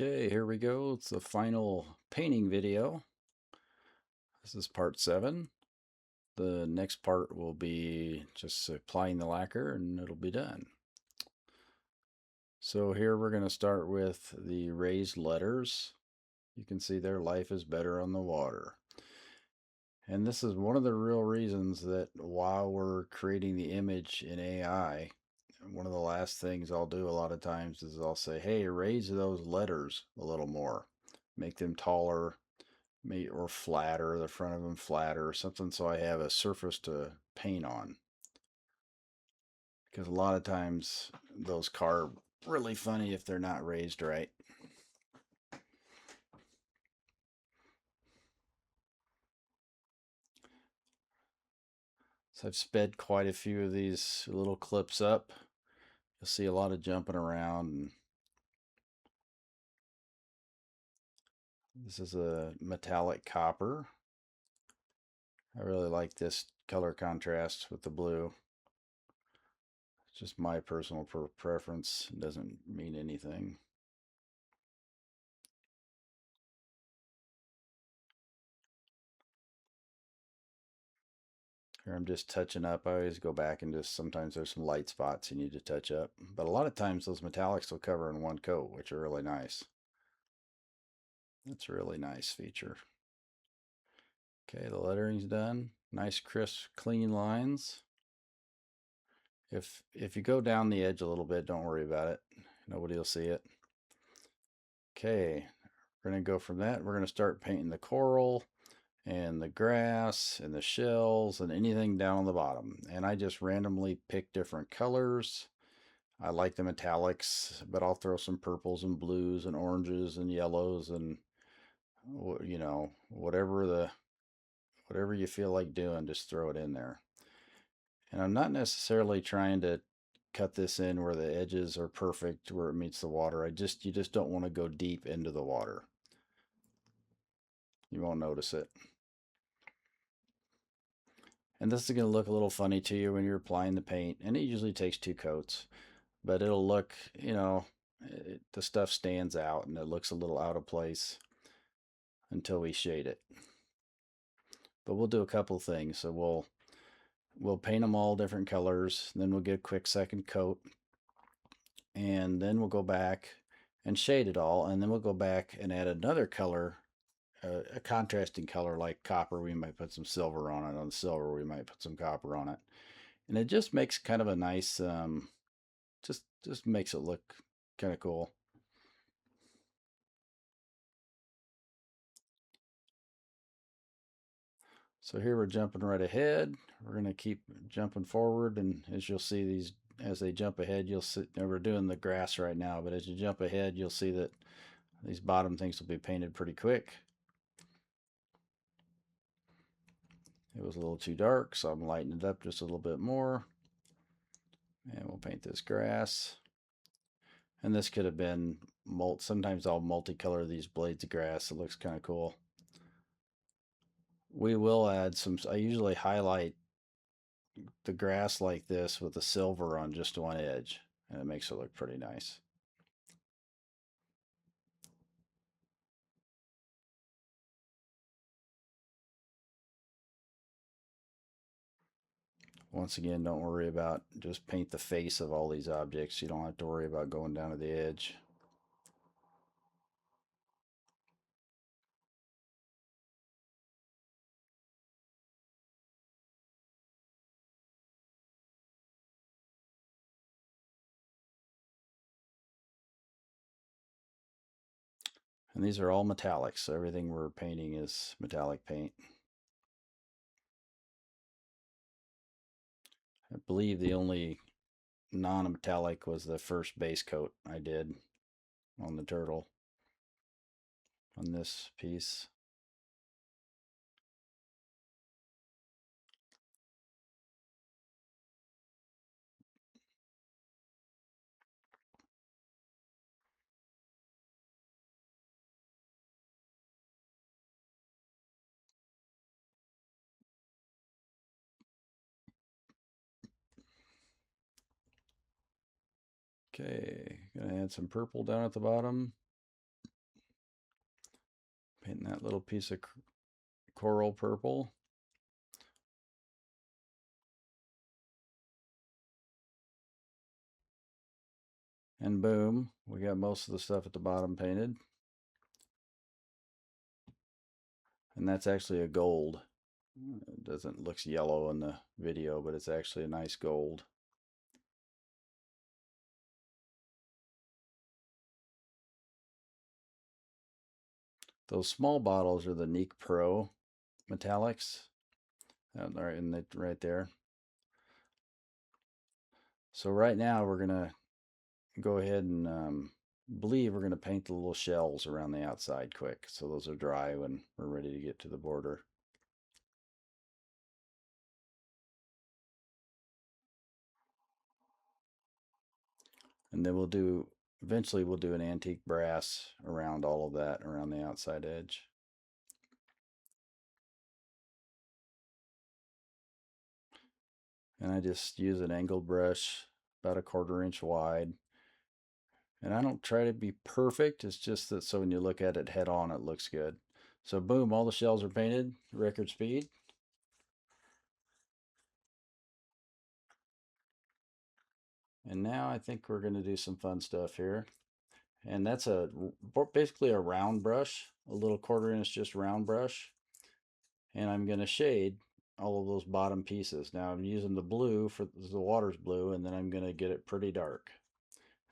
Okay, here we go. It's the final painting video. This is part 7. The next part will be just applying the lacquer and it'll be done. So here we're going to start with the raised letters. You can see their life is better on the water. And this is one of the real reasons that while we're creating the image in AI, one of the last things I'll do a lot of times is I'll say, hey, raise those letters a little more. Make them taller, or flatter, the front of them flatter or something, so I have a surface to paint on. Because a lot of times those carve really funny if they're not raised right. So I've sped quite a few of these little clips up. You'll see a lot of jumping around. And this is a metallic copper. I really like this color contrast with the blue. It's just my personal preference. It doesn't mean anything. Here I'm just touching up. I always go back and just sometimes there's some light spots you need to touch up. But a lot of times those metallics will cover in one coat, which are really nice. That's a really nice feature. Okay, the lettering's done. Nice, crisp, clean lines. If you go down the edge a little bit, don't worry about it. Nobody will see it. Okay, we're going to go from that. We're going to start painting the coral and the grass and the shells and anything down on the bottom. And I just randomly pick different colors. I like the metallics, but I'll throw some purples and blues and oranges and yellows and whatever you feel like doing, just throw it in there. And I'm not necessarily trying to cut this in where the edges are perfect where it meets the water. You just don't want to go deep into the water. You won't notice it. And this is going to look a little funny to you when you're applying the paint, and it usually takes 2 coats, but it'll look, the stuff stands out and it looks a little out of place until we shade it. But we'll do a couple things. So we'll paint them all different colors, then we'll get a quick second coat, and then we'll go back and shade it all, and then we'll go back and add another color, a contrasting color like copper. We might put some silver on it. On the silver we might put some copper on it, and it just makes kind of a nice just makes it look kind of cool. So here we're jumping right ahead. We're going to keep jumping forward, and as you'll see these, as they jump ahead, you'll see, we're doing the grass right now, but as you jump ahead, you'll see that these bottom things will be painted pretty quick. It was a little too dark, so I'm lightening it up just a little bit more. And we'll paint this grass. And this could have been, sometimes I'll multicolor these blades of grass. It looks kind of cool. We will add some, I usually highlight the grass like this with the silver on just one edge, and it makes it look pretty nice. Once again, don't worry about, just paint the face of all these objects. You don't have to worry about going down to the edge. And these are all metallics, so everything we're painting is metallic paint. I believe the only non-metallic was the first base coat I did on the turtle on this piece. Okay, gonna add some purple down at the bottom. Painting that little piece of coral purple. And boom, we got most of the stuff at the bottom painted. And that's actually a gold. It doesn't looks yellow in the video, but it's actually a nice gold. Those small bottles are the Neek Pro metallics. Right there. So right now we're gonna go ahead and believe we're gonna paint the little shells around the outside quick. So those are dry when we're ready to get to the border. And then eventually we'll do an antique brass around all of that, around the outside edge. And I just use an angled brush about a 1/4 inch wide. And I don't try to be perfect. It's just that so when you look at it head on, it looks good. So boom, all the shells are painted, record speed. And now I think we're going to do some fun stuff here. And that's basically a round brush, a little 1/4 inch just round brush. And I'm going to shade all of those bottom pieces. Now I'm using the blue for the water's blue, and then I'm going to get it pretty dark.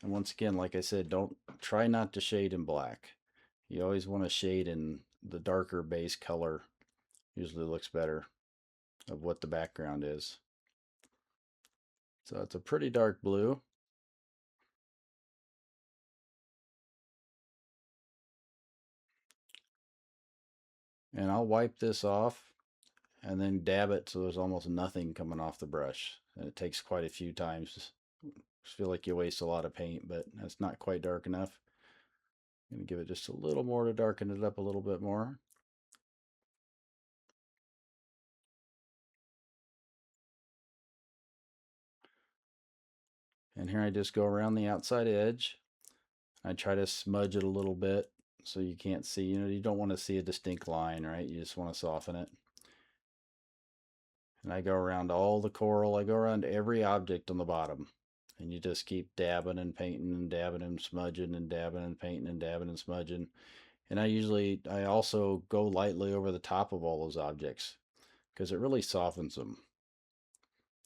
And once again, like I said, don't try not to shade in black. You always want to shade in the darker base color. Usually looks better of what the background is. So it's a pretty dark blue. And I'll wipe this off and then dab it so there's almost nothing coming off the brush. And it takes quite a few times. Feel like you waste a lot of paint, but that's not quite dark enough. I'm going to give it just a little more to darken it up a little bit more. And here I just go around the outside edge. I try to smudge it a little bit so you can't see, you don't want to see a distinct line, right? You just want to soften it. And I go around all the coral. I go around every object on the bottom. And you just keep dabbing and painting and dabbing and smudging and dabbing and painting and dabbing and smudging. And I also go lightly over the top of all those objects because it really softens them.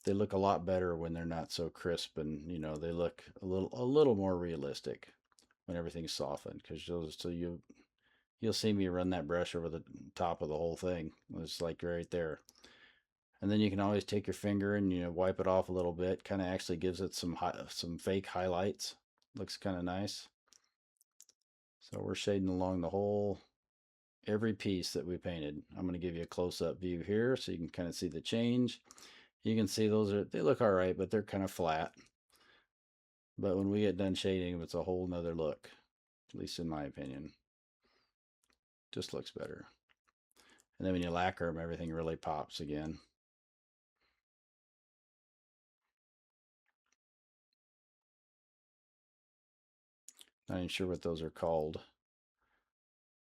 They look a lot better when they're not so crisp, and they look a little more realistic when everything's softened. Because you'll see me run that brush over the top of the whole thing. It's like right there. And then you can always take your finger and wipe it off a little bit. Kind of actually gives it some fake highlights. Looks kind of nice. So we're shading along the whole every piece that we painted. I'm going to give you a close-up view here so you can kind of see the change. You can see they look all right, but they're kind of flat. But when we get done shading, it's a whole nother look, at least in my opinion. Just looks better. And then when you lacquer them, everything really pops again. Not even sure what those are called.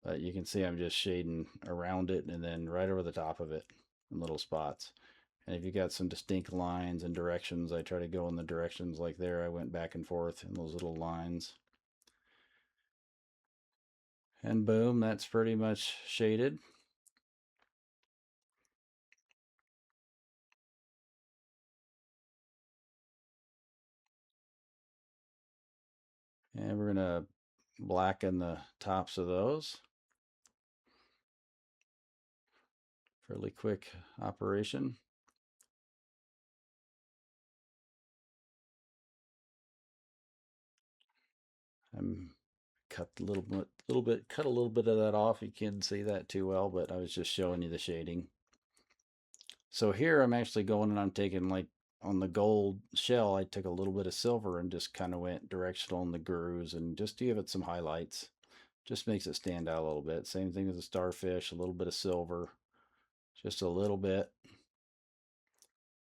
But you can see I'm just shading around it and then right over the top of it in little spots. And if you got some distinct lines and directions, I try to go in the directions like there. I went back and forth in those little lines. And boom, that's pretty much shaded. And we're going to blacken the tops of those. Fairly quick operation. I'm cut a little bit of that off. You can't see that too well, but I was just showing you the shading. So here I'm actually going and I'm taking, like on the gold shell, I took a little bit of silver and just kind of went directional in the grooves and just to give it some highlights. Just makes it stand out a little bit. Same thing with the starfish, a little bit of silver, just a little bit.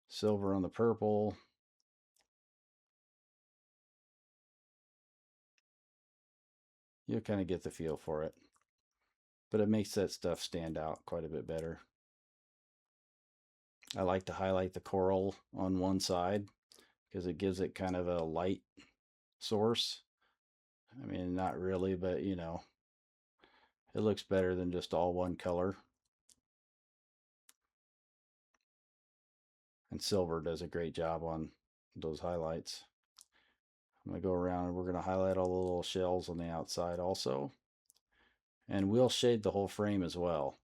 Silver on the purple. You'll kind of get the feel for it. but it makes that stuff stand out quite a bit better. I like to highlight the coral on one side because it gives it kind of a light source. I mean, not really, but it looks better than just all one color. And silver does a great job on those highlights. I'm going to go around and we're going to highlight all the little shells on the outside also. And we'll shade the whole frame as well.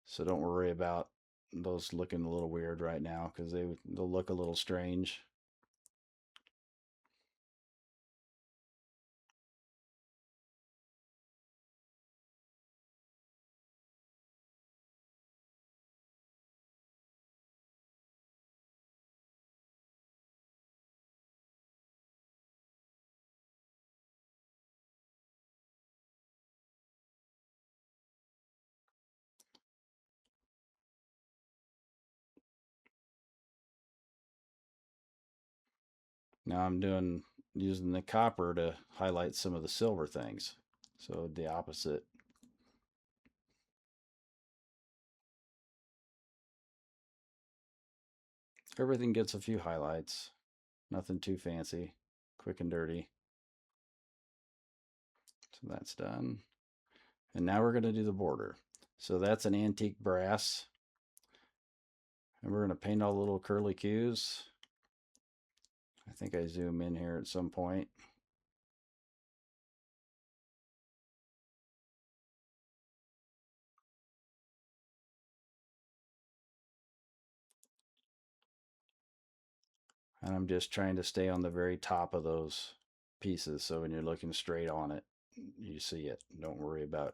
So don't worry about those looking a little weird right now because they'll look a little strange. Now I'm using the copper to highlight some of the silver things. So the opposite. Everything gets a few highlights. Nothing too fancy. Quick and dirty. So that's done. And now we're going to do the border. So that's an antique brass. And we're going to paint all the little curly cues. I think I zoom in here at some point. And I'm just trying to stay on the very top of those pieces. So when you're looking straight on it, you see it. Don't worry about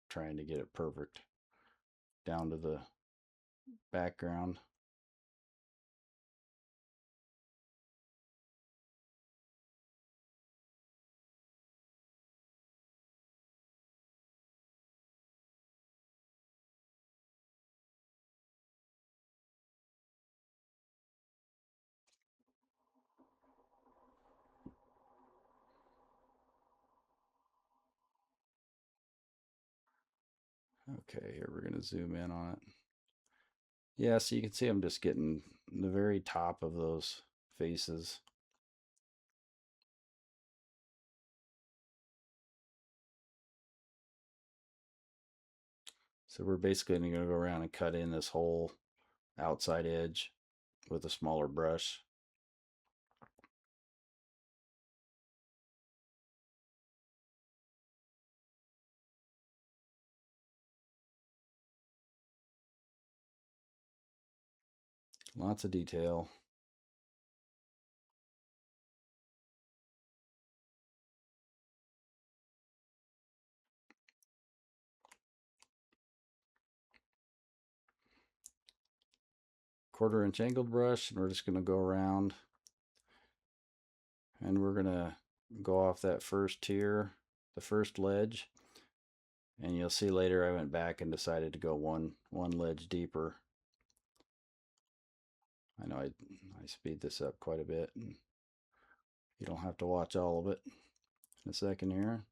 trying to get it perfect down to the background. Okay, here we're going to zoom in on it. Yeah, so you can see I'm just getting the very top of those faces. So we're basically going to go around and cut in this whole outside edge with a smaller brush. Lots of detail. Quarter-inch angled brush, and we're just going to go around and we're going to go off that first tier, the first ledge, and you'll see later I went back and decided to go one ledge deeper. I know I speed this up quite a bit, and you don't have to watch all of it in a second here.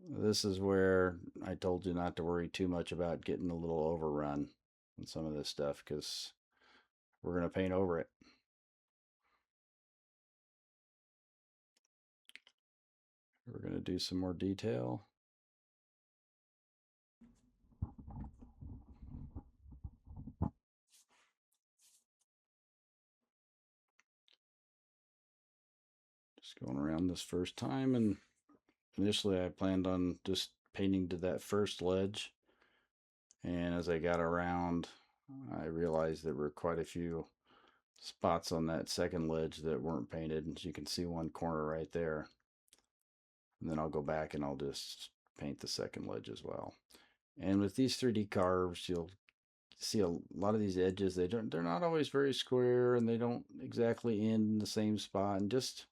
This is where I told you not to worry too much about getting a little overrun on some of this stuff because we're going to paint over it. We're going to do some more detail. Just going around this first time, and initially I planned on just painting to that first ledge, and as I got around I realized there were quite a few spots on that second ledge that weren't painted, and you can see one corner right there. And then I'll go back and I'll just paint the second ledge as well. And with these 3D carves, you'll see a lot of these edges, they're not always very square, and they don't exactly end in the same spot. And just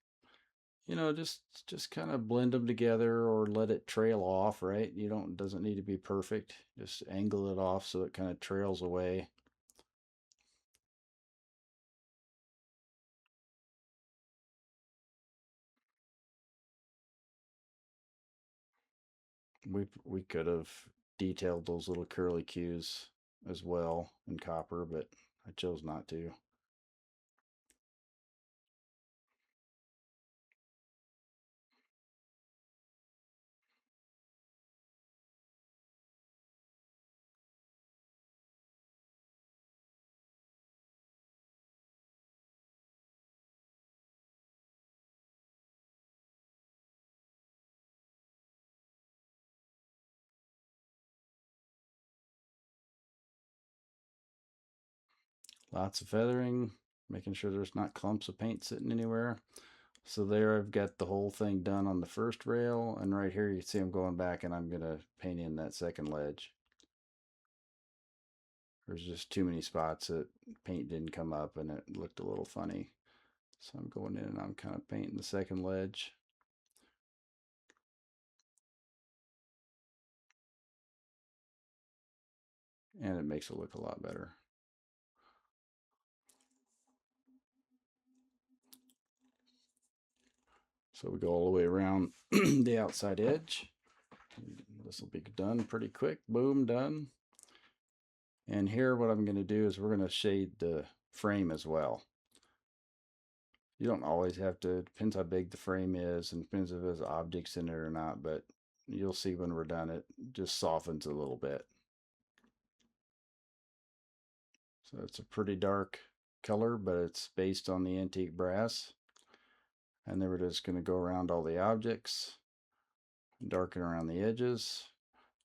just kind of blend them together or let it trail off, right? Doesn't need to be perfect. Just angle it off so it kind of trails away. We could have detailed those little curly cues as well in copper, but I chose not to. Lots of feathering, making sure there's not clumps of paint sitting anywhere. So there I've got the whole thing done on the first rail, and right here you can see I'm going back and I'm going to paint in that second ledge. There's just too many spots that paint didn't come up and it looked a little funny. So I'm going in and I'm kind of painting the second ledge. And it makes it look a lot better. So we go all the way around the outside edge. This will be done pretty quick. Boom, done. And here what I'm going to do is we're going to shade the frame as well. You don't always have to, it depends how big the frame is and depends if there's objects in it or not, but you'll see when we're done it just softens a little bit. So it's a pretty dark color, but it's based on the antique brass. And then we're just going to go around all the objects, darken around the edges,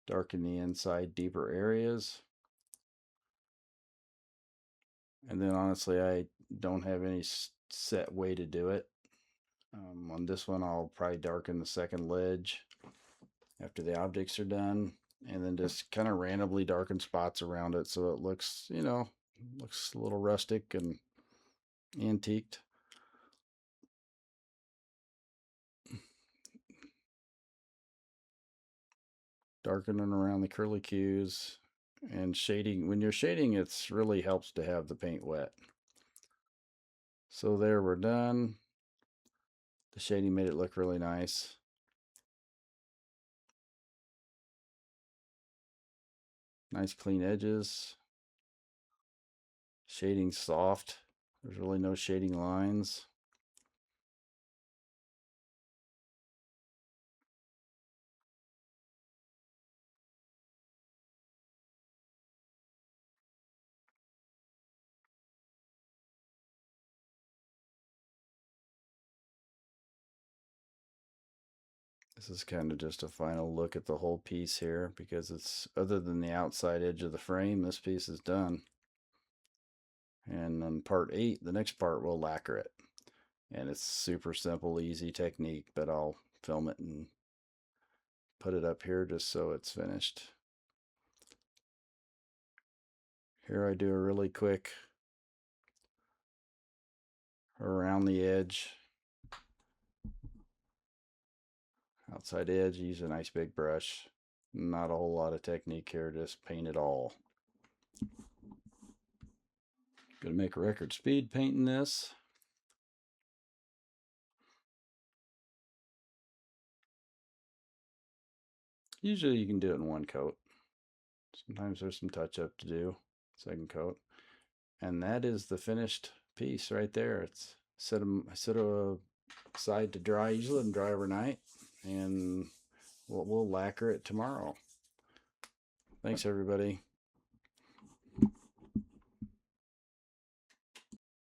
darken the inside deeper areas. And then honestly, I don't have any set way to do it. On this one, I'll probably darken the second ledge after the objects are done, and then just kind of randomly darken spots around it so it looks, you know, looks a little rustic and antiqued. Darkening around the curly cues and shading. When you're shading, it's really helps to have the paint wet. So there, we're done. The shading made it look really nice. Nice clean edges. Shading soft. There's really no shading lines. This is kind of just a final look at the whole piece here because it's, other than the outside edge of the frame, this piece is done. And on part 8, the next part, we'll lacquer it. And it's super simple, easy technique, but I'll film it and put it up here just so it's finished. Here I do a really quick around the edge, outside edge, use a nice big brush. Not a whole lot of technique here, just paint it all. Gonna make a record speed painting this. Usually you can do it in one coat. Sometimes there's some touch up to do, second coat. And that is the finished piece right there. It's set them aside to dry. Usually let them dry overnight, and we'll lacquer it tomorrow. Thanks everybody.